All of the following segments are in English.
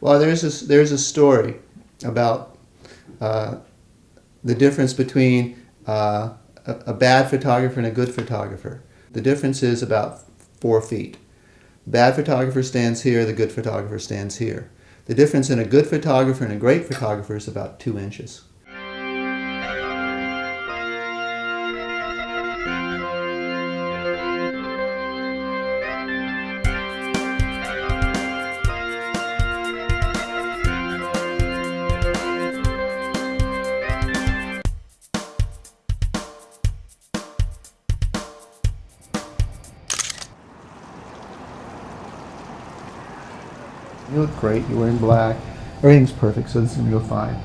Well, there's a story about the difference between a bad photographer and a good photographer. The difference is about 4 feet. The bad photographer stands here, the good photographer stands here. The difference in a good photographer and a great photographer is about 2 inches. You look great, you're wearing black. Everything's perfect, so this is going to go fine.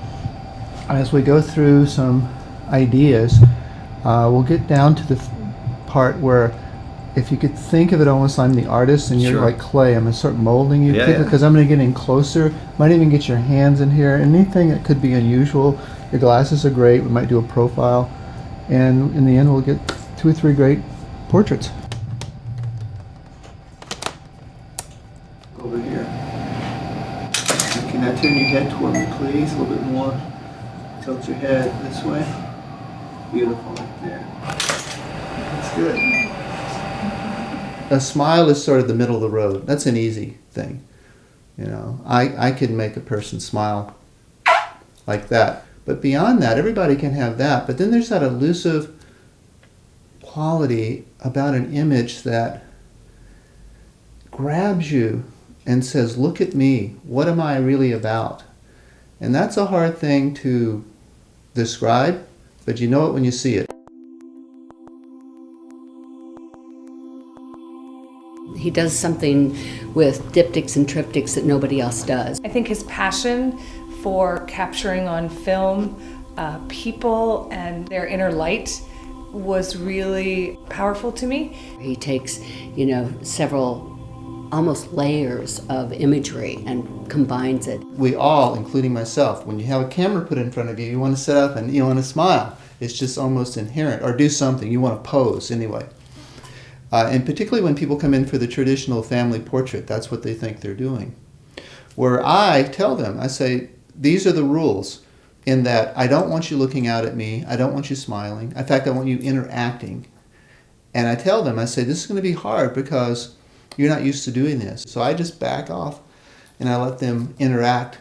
As we go through some ideas, we'll get down to the part where if you could think of it almost I'm the artist and you're Sure. like clay, I'm going to start molding you Yeah, because I'm going to get in closer. Might even get your hands in here. Anything that could be unusual. Your glasses are great. We might do a profile. And in the end, we'll get 2 or 3 great portraits. Over here. Can I turn your head toward me, please? A little bit more. Tilt your head this way. Beautiful, right there. That's good. A smile is sort of the middle of the road. That's an easy thing. You know, I can make a person smile like that. But beyond that, everybody can have that. But then there's that elusive quality about an image that grabs you and says, look at me, what am I really about? And that's a hard thing to describe, but you know it when you see it. He does something with diptychs and triptychs that nobody else does. I think his passion for capturing on film people and their inner light was really powerful to me. He takes, several almost layers of imagery and combines it. We all, including myself, when you have a camera put in front of you, you want to sit up and you want to smile. It's just almost inherent, or do something. You want to pose anyway. And particularly when people come in for the traditional family portrait, that's what they think they're doing. Where I tell them, I say, these are the rules, in that I don't want you looking out at me, I don't want you smiling. In fact, I want you interacting. And I tell them, I say, this is going to be hard because you're not used to doing this. So I just back off and I let them interact.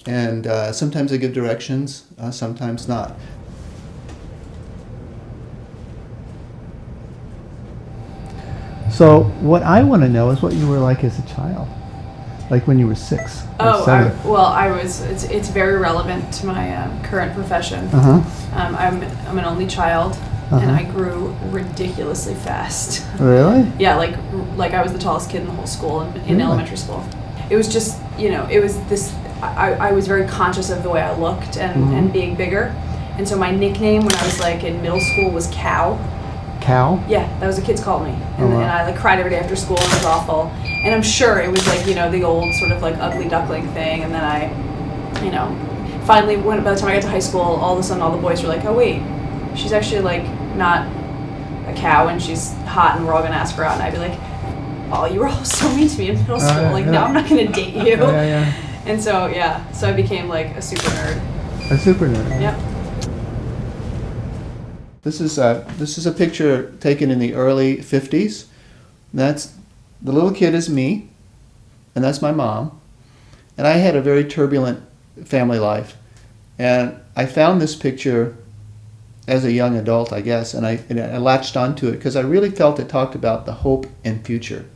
And sometimes I give directions, sometimes not. So what I want to know is what you were like as a child, like when you were 6 or 7. It's very relevant to my current profession. I'm an only child, and I grew ridiculously fast. Really? Yeah, like I was the tallest kid in the whole school in elementary school. It was just, it was this. I was very conscious of the way I looked and being bigger, and so my nickname when I was like in middle school was Cow. Cow? Yeah, that was what kids called me. And I like cried every day after school and it was awful. And I'm sure it was like, the old sort of like ugly duckling thing. And then I, finally, by the time I got to high school, all of a sudden all the boys were like, oh wait, she's actually like not a cow and she's hot and we're all gonna ask her out. And I'd be like, oh, you were all so mean to me in middle school. No, I'm not gonna date you. And so, so I became like a super nerd. A super nerd. Yep. This is a picture taken in the early 50s. That's the little kid is me, and that's my mom. And I had a very turbulent family life, and I found this picture as a young adult, I guess, and I latched onto it because I really felt it talked about the hope and future.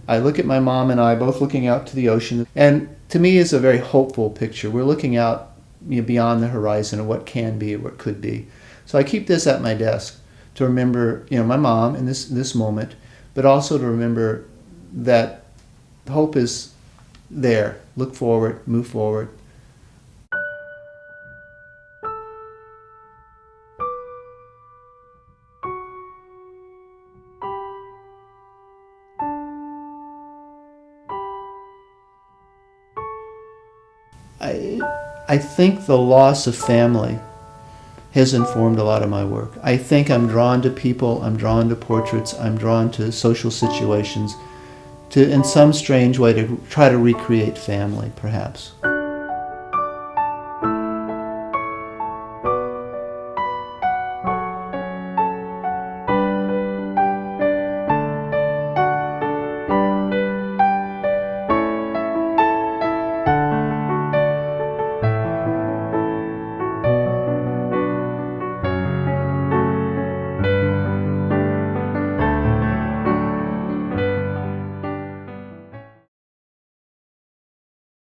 I look at my mom and I both looking out to the ocean, and to me it's a very hopeful picture. We're looking out beyond the horizon of what can be or what could be. So I keep this at my desk to remember, my mom in this moment, but also to remember that hope is there. Look forward, move forward. I think the loss of family has informed a lot of my work. I think I'm drawn to people, I'm drawn to portraits, I'm drawn to social situations to, in some strange way, to try to recreate family, perhaps.